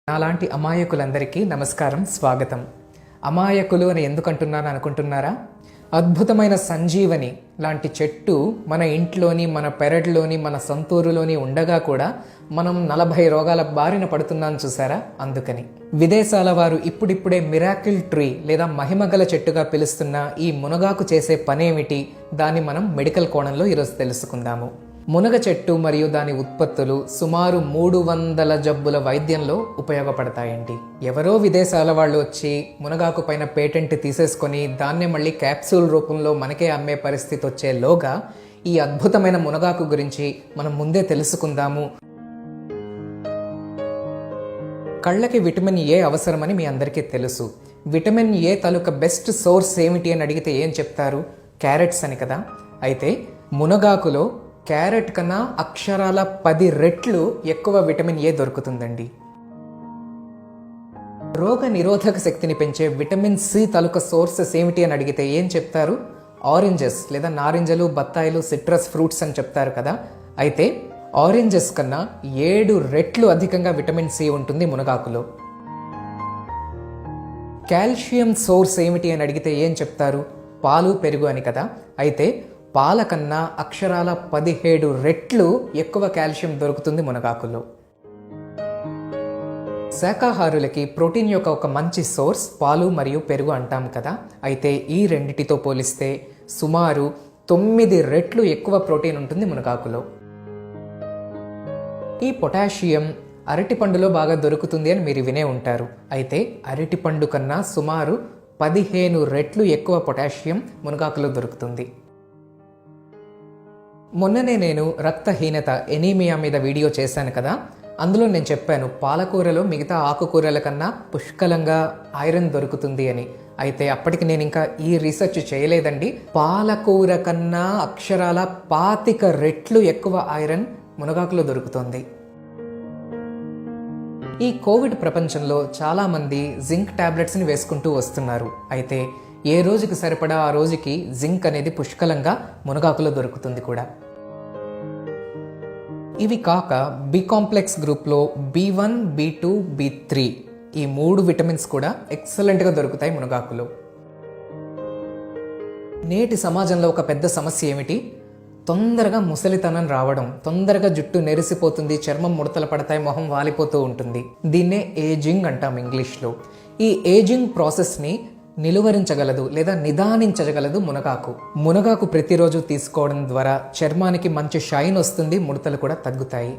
నాలాంటి అమాయకులందరికీ నమస్కారం, స్వాగతం. అమాయకులు అని ఎందుకంటున్నాను అనుకుంటున్నారా? అద్భుతమైన సంజీవని లాంటి చెట్టు మన ఇంట్లోని, మన పెరట్లోని, మన సొంతూరులోని ఉండగా కూడా మనం 40 రోగాల బారిన పడుతున్నాం చూసారా? అందుకని విదేశాల వారు ఇప్పుడిప్పుడే మిరాకిల్ ట్రీ లేదా మహిమగల చెట్టుగా పిలుస్తున్న ఈ మునగాకు చేసే పనేమిటి, దాన్ని మనం మెడికల్ కోణంలో ఈరోజు తెలుసుకుందాము. మునగ చెట్టు మరియు దాని ఉత్పత్తులు సుమారు 300 జబ్బుల వైద్యంలో ఉపయోగపడతాయండి. ఎవరో విదేశాల వాళ్ళు వచ్చి మునగాకు పైన పేటెంట్ తీసేసుకొని దాన్నే మళ్ళీ క్యాప్సూల్ రూపంలో మనకే అమ్మే పరిస్థితి వచ్చేలోగా ఈ అద్భుతమైన మునగాకు గురించి మనం ముందే తెలుసుకుందాము. కళ్ళకి విటమిన్ ఏ అవసరమని మీ అందరికీ తెలుసు. Vitamin A taluka best source ఏమిటి అని అడిగితే ఏం చెప్తారు? క్యారెట్స్ అని కదా. అయితే మునగాకులో క్యారెట్ కన్నా అక్షరాల 10 రెట్లు ఎక్కువ విటమిన్ ఏ దొరుకుతుందండి. రోగ నిరోధక శక్తిని పెంచే విటమిన్ సి తాలూకా సోర్సెస్ ఏమిటి అని అడిగితే ఏం చెప్తారు? ఆరెంజెస్ లేదా నారింజలు, బత్తాయిలు, సిట్రస్ ఫ్రూట్స్ అని చెప్తారు కదా. అయితే ఆరెంజెస్ కన్నా 7 రెట్లు అధికంగా విటమిన్ సి ఉంటుంది మునగాకులో. కాల్షియం సోర్స్ ఏమిటి అని అడిగితే ఏం చెప్తారు? పాలు, పెరుగు అని కదా. అయితే పాల కన్నా అక్షరాల 17 రెట్లు ఎక్కువ కాల్షియం దొరుకుతుంది మునగాకులో. శాకాహారులకి ప్రోటీన్ యొక్క ఒక మంచి సోర్స్ పాలు మరియు పెరుగు అంటాం కదా. అయితే ఈ రెండిటితో పోలిస్తే సుమారు 9 రెట్లు ఎక్కువ ప్రోటీన్ ఉంటుంది మునగాకులో. ఈ పొటాషియం అరటిపండులో బాగా దొరుకుతుంది అని మీరు వినే ఉంటారు. అయితే అరటిపండు కన్నా సుమారు 15 రెట్లు ఎక్కువ పొటాషియం మునగాకులో దొరుకుతుంది. మొన్ననే నేను రక్తహీనత, ఎనీమియా మీద వీడియో చేశాను కదా. అందులో నేను చెప్పాను పాలకూరలో మిగతా ఆకుకూరల కన్నా పుష్కలంగా ఐరన్ దొరుకుతుంది అని. అయితే అప్పటికి నేను ఇంకా ఈ రీసెర్చ్ చేయలేదండి. పాలకూర కన్నా అక్షరాల 25 రెట్లు ఎక్కువ ఐరన్ మునగాకులో దొరుకుతుంది. ఈ కోవిడ్ ప్రపంచంలో చాలామంది జింక్ టాబ్లెట్స్ని వేసుకుంటూ వస్తున్నారు. అయితే ఏ రోజుకి సరిపడా ఆ రోజుకి జింక్ అనేది పుష్కలంగా మునగాకులో దొరుకుతుంది కూడా. ఇవి కాక బి కాంప్లెక్స్ గ్రూప్లో B1, B2, B3 ఈ 3 విటమిన్స్ కూడా ఎక్సలెంట్గా దొరుకుతాయి మునగాకులో. నేటి సమాజంలో ఒక పెద్ద సమస్య ఏమిటి? తొందరగా ముసలితనం రావడం, తొందరగా జుట్టు నెరిసిపోతుంది, చర్మం ముడతలు పడతాయి, మొహం వాలిపోతూ ఉంటుంది. దీన్నే ఏజింగ్ అంటాం ఇంగ్లీష్లో. ఈ ఏజింగ్ ప్రాసెస్ని నిలువరించగలదు లేదా నిదానించగలదు మునగాకు. మునగాకు ప్రతిరోజు తీసుకోవడం ద్వారా చర్మానికి మంచి షైన్ వస్తుంది, ముడతలు కూడా తగ్గుతాయి.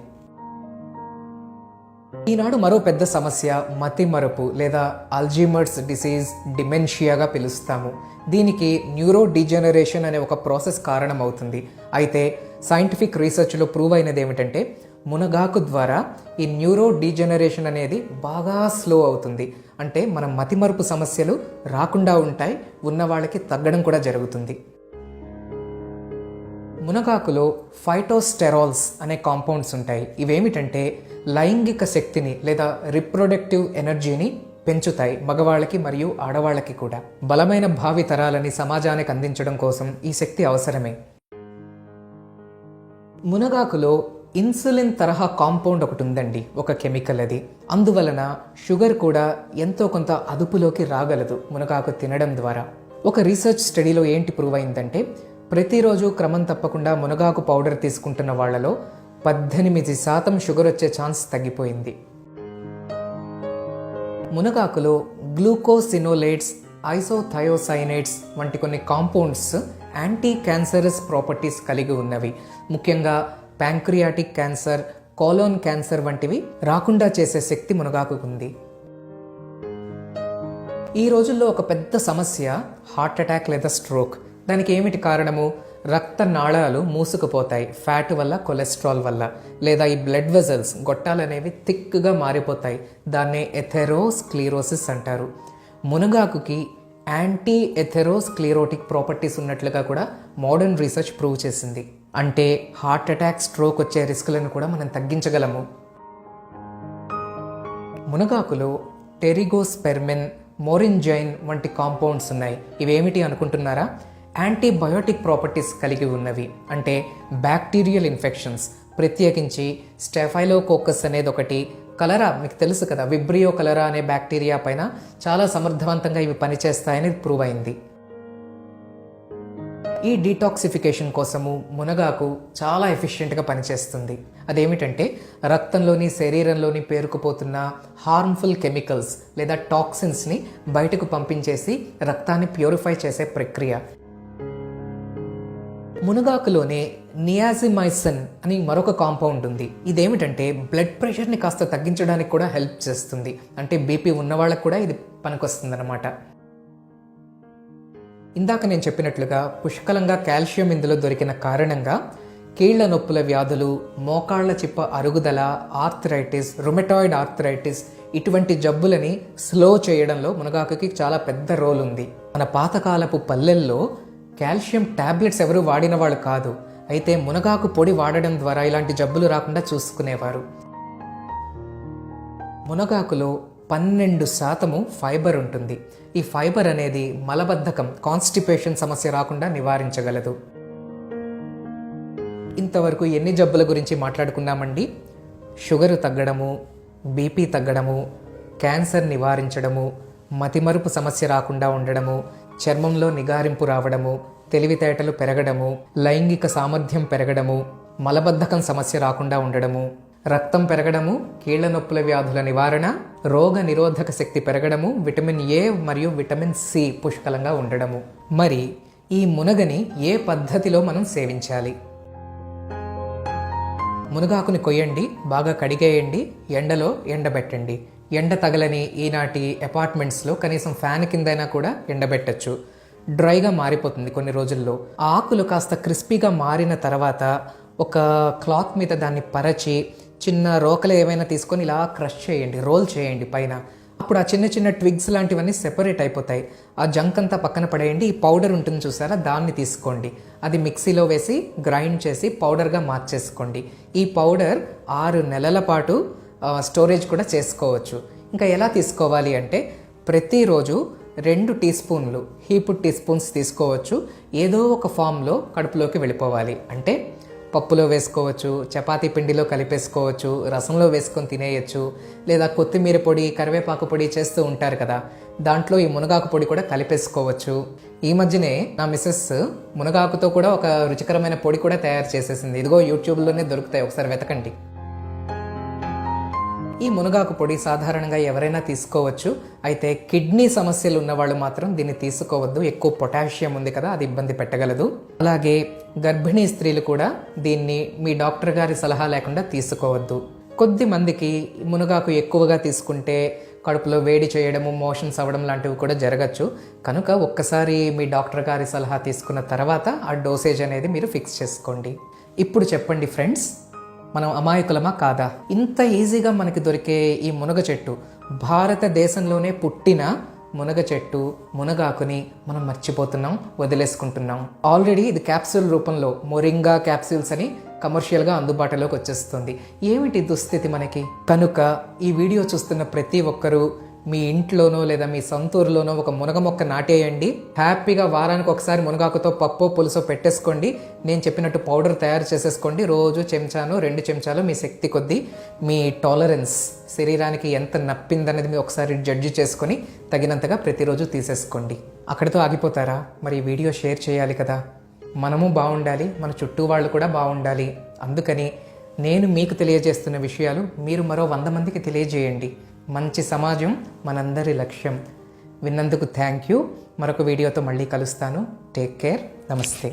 ఈనాడు మరో పెద్ద సమస్య మతిమరుపు లేదా అల్జీమర్స్ డిసీజ్, డిమెన్షియాగా పిలుస్తాము. దీనికి న్యూరో డీజనరేషన్ అనే ఒక ప్రాసెస్ కారణమవుతుంది. అయితే సైంటిఫిక్ రీసెర్చ్లో ప్రూవ్ అయినది ఏమిటంటే మునగాకు ద్వారా ఈ న్యూరో డీజనరేషన్ అనేది బాగా స్లో అవుతుంది. అంటే మన మతిమరుపు సమస్యలు రాకుండా ఉంటాయి, ఉన్న వాళ్ళకి తగ్గడం కూడా జరుగుతుంది. మునగాకులో ఫైటోస్టెరాల్స్ అనే కాంపౌండ్స్ ఉంటాయి. ఇవేమిటంటే లైంగిక శక్తిని లేదా రిప్రొడక్టివ్ ఎనర్జీని పెంచుతాయి, మగవాళ్ళకి మరియు ఆడవాళ్ళకి కూడా. బలమైన భావి తరాలని సమాజానికి అందించడం కోసం ఈ శక్తి అవసరమే. మునగాకులో ఇన్సులిన్ తరహా కాంపౌండ్ ఒకటి ఉందండి, ఒక కెమికల్ అది. అందువలన షుగర్ కూడా ఎంతో కొంత అదుపులోకి రాగలదు మునగాకు తినడం ద్వారా. ఒక రీసెర్చ్ స్టడీలో ఏంటి ప్రూవ్ అయిందంటే ప్రతిరోజు క్రమం తప్పకుండా మునగాకు పౌడర్ తీసుకుంటున్న వాళ్లలో 18% షుగర్ వచ్చే ఛాన్స్ తగ్గిపోయింది. మునగాకులో గ్లూకోసినోలేట్స్, ఐసోథయోసైనేట్స్ వంటి కొన్ని కాంపౌండ్స్ యాంటీ క్యాన్సరస్ ప్రాపర్టీస్ కలిగి ఉన్నవి. ముఖ్యంగా ప్యాంక్రియాటిక్ క్యాన్సర్, కోలోన్ క్యాన్సర్ వంటివి రాకుండా చేసే శక్తి మునగాకు ఉంది. ఈ రోజుల్లో ఒక పెద్ద సమస్య హార్ట్ అటాక్ లేదా స్ట్రోక్. దానికి ఏమిటి కారణము? రక్త నాళాలు మూసుకుపోతాయి, ఫ్యాట్ వల్ల, కొలెస్ట్రాల్ వల్ల. లేదా ఈ బ్లడ్ వెజల్స్, గొట్టాలు అనేవి థిక్గా మారిపోతాయి. దాన్నే ఎథెరోస్క్లీరోసిస్ అంటారు. మునగాకుకి యాంటీ ఎథెరోస్క్లీరోటిక్ ప్రాపర్టీస్ ఉన్నట్లుగా కూడా మోడర్న్ రీసెర్చ్ ప్రూవ్ చేసింది. అంటే హార్ట్ అటాక్, స్ట్రోక్ వచ్చే రిస్కులను కూడా మనం తగ్గించగలము. మునగాకులో టెరిగోస్పెర్మిన్, మోరింజైన్ వంటి కాంపౌండ్స్ ఉన్నాయి. ఇవేమిటి అనుకుంటున్నారా? యాంటీబయోటిక్ ప్రాపర్టీస్ కలిగి ఉన్నవి. అంటే బ్యాక్టీరియల్ ఇన్ఫెక్షన్స్, ప్రత్యేకించి స్టెఫైలోకోకస్ అనేది ఒకటి, కలరా మీకు తెలుసు కదా, విబ్రియో కలరా అనే బ్యాక్టీరియా పైన చాలా సమర్థవంతంగా ఇవి పనిచేస్తాయని ప్రూవ్ అయింది. ఈ డీటాక్సిఫికేషన్ కోసము మునగాకు చాలా ఎఫిషియెంట్గా పనిచేస్తుంది. అదేమిటంటే రక్తంలోని శరీరంలోని పేరుకుపోతున్న హార్మ్ఫుల్ కెమికల్స్ లేదా టాక్సిన్స్ని బయటకు పంపించేసి రక్తాన్ని ప్యూరిఫై చేసే ప్రక్రియ. మునగాకులోనే నియాజిమైసిన్ అని మరొక కాంపౌండ్ ఉంది. ఇదేమిటంటే బ్లడ్ ప్రెషర్ని కాస్త తగ్గించడానికి కూడా హెల్ప్ చేస్తుంది. అంటే బీపీ ఉన్న వాళ్ళకు కూడా ఇది పనికొస్తుంది అన్నమాట. ఇందాక నేను చెప్పినట్లుగా పుష్కలంగా కాల్షియం ఇందులో దొరికిన కారణంగా కీళ్ల నొప్పుల వ్యాధులు, మోకాళ్ల చిప్ప అరుగుదల, ఆర్థరైటిస్, రుమటాయిడ్ ఆర్థరైటిస్ ఇటువంటి జబ్బులని స్లో చేయడంలో మునగాకుకి చాలా పెద్ద రోల్ ఉంది. మన పాతకాలపు పల్లెల్లో కాల్షియం టాబ్లెట్స్ ఎవరు వాడిన వాళ్ళు కాదు, అయితే మునగాకు పొడి వాడడం ద్వారా ఇలాంటి జబ్బులు రాకుండా చూసుకునేవారు. మునగాకులో 12% ఫైబర్ ఉంటుంది. ఈ ఫైబర్ అనేది మలబద్ధకం, కాన్స్టిపేషన్ సమస్య రాకుండా నివారించగలదు. ఇంతవరకు ఎన్ని జబ్బుల గురించి మాట్లాడుకున్నామండి? షుగరు తగ్గడము, బీపీ తగ్గడము, క్యాన్సర్ నివారించడము, మతిమరుపు సమస్య రాకుండా ఉండడము, చర్మంలో నిగారింపు రావడము, తెలివితేటలు పెరగడము, లైంగిక సామర్థ్యం పెరగడము, మలబద్ధకం సమస్య రాకుండా ఉండడము, రక్తం పెరగడము, కీళ్ల నొప్పుల వ్యాధుల నివారణ, రోగ నిరోధక శక్తి పెరగడము, విటమిన్ ఏ మరియు విటమిన్ సి పుష్కలంగా ఉండడము. మరి ఈ మునగని ఏ పద్ధతిలో మనం సేవించాలి? మునగాకుని కొయ్యండి, బాగా కడిగేయండి, ఎండలో ఎండబెట్టండి. ఎండ తగలని ఈనాటి అపార్ట్మెంట్స్లో కనీసం ఫ్యాన్ కిందైనా కూడా ఎండబెట్టచ్చు. డ్రైగా మారిపోతుంది కొన్ని రోజుల్లో. ఆకులు కాస్త క్రిస్పీగా మారిన తర్వాత ఒక క్లాత్ మీద దాన్ని పరచి చిన్న రోకలు ఏమైనా తీసుకొని ఇలా క్రష్ చేయండి, రోల్ చేయండి పైన. అప్పుడు ఆ చిన్న చిన్న ట్విగ్స్ లాంటివన్నీ సెపరేట్ అయిపోతాయి. ఆ జంక్ అంతా పక్కన పడేయండి. ఈ పౌడర్ ఉంటుంది చూసారా, దాన్ని తీసుకోండి. అది మిక్సీలో వేసి గ్రైండ్ చేసి పౌడర్గా మార్చేసుకోండి. ఈ పౌడర్ 6 నెలల పాటు స్టోరేజ్ కూడా చేసుకోవచ్చు. ఇంకా ఎలా తీసుకోవాలి అంటే ప్రతిరోజు 2 టీ స్పూన్లు, హీప్డ్ టీ స్పూన్స్ తీసుకోవచ్చు. ఏదో ఒక ఫామ్లో కడుపులోకి వెళ్ళిపోవాలి. అంటే పప్పులో వేసుకోవచ్చు, చపాతీ పిండిలో కలిపేసుకోవచ్చు, రసంలో వేసుకొని తినేయచ్చు, లేదా కొత్తిమీర పొడి, కరివేపాకు పొడి చేస్తూ ఉంటారు కదా, దాంట్లో ఈ మునగాకు పొడి కూడా కలిపేసుకోవచ్చు. ఈ మధ్యనే నా మిస్సెస్ మునగాకుతో కూడా ఒక రుచికరమైన పొడి కూడా తయారు చేసేసింది. ఇదిగో యూట్యూబ్లోనే దొరుకుతాయి, ఒకసారి వెతకండి. ఈ మునగాకు పొడి సాధారణంగా ఎవరైనా తీసుకోవచ్చు. అయితే కిడ్నీ సమస్యలు ఉన్నవాళ్ళు మాత్రం దీన్ని తీసుకోవద్దు. ఎక్కువ పొటాషియం ఉంది కదా, అది ఇబ్బంది పెట్టగలదు. అలాగే గర్భిణీ స్త్రీలు కూడా దీన్ని మీ డాక్టర్ గారి సలహా లేకుండా తీసుకోవద్దు. కొద్ది మందికి మునగాకు ఎక్కువగా తీసుకుంటే కడుపులో వేడి చేయడము, మోషన్స్ అవ్వడం లాంటివి కూడా జరగచ్చు. కనుక ఒక్కసారి మీ డాక్టర్ గారి సలహా తీసుకున్న తర్వాత ఆ డోసేజ్ అనేది మీరు ఫిక్స్ చేసుకోండి. ఇప్పుడు చెప్పండి ఫ్రెండ్స్, మనం అమాయకులమా కాదా? ఇంత ఈజీగా మనకి దొరికే ఈ మునగ చెట్టు, భారతదేశంలోనే పుట్టిన మునగ చెట్టు, మునగాకుని మనం మర్చిపోతున్నాం, వదిలేసుకుంటున్నాం. ఆల్రెడీ ఇది క్యాప్సూల్ రూపంలో మొరింగా క్యాప్సూల్స్ అని కమర్షియల్గా అందుబాటులోకి వచ్చేస్తుంది. ఏమిటి దుస్థితి మనకి? కనుక ఈ వీడియో చూస్తున్న ప్రతి ఒక్కరూ మీ ఇంట్లోనో లేదా మీ సొంతూరులోనో ఒక మునగ మొక్క నాటేయండి. హ్యాపీగా వారానికి ఒకసారి మునగాకుతో పప్పో పులుసో పెట్టేసుకోండి. నేను చెప్పినట్టు పౌడర్ తయారు చేసేసుకోండి. రోజు చెంచాను, 2 చెంచాలు మీ శక్తి కొద్దీ, మీ టాలరెన్స్, శరీరానికి ఎంత నప్పిందనేది మీరు ఒకసారి జడ్జి చేసుకొని తగినంతగా ప్రతిరోజు తీసేసుకోండి. అక్కడితో ఆగిపోతారా? మరి ఈ వీడియో షేర్ చేయాలి కదా. మనము బాగుండాలి, మన చుట్టూ వాళ్ళు కూడా బాగుండాలి. అందుకని నేను మీకు తెలియజేస్తున్న విషయాలు మీరు మరో 100 మందికి తెలియజేయండి. మంచి సమాజం మనందరి లక్ష్యం. విన్నందుకు థ్యాంక్ యూ. మరొక వీడియోతో మళ్ళీ కలుస్తాను. Take care. నమస్తే.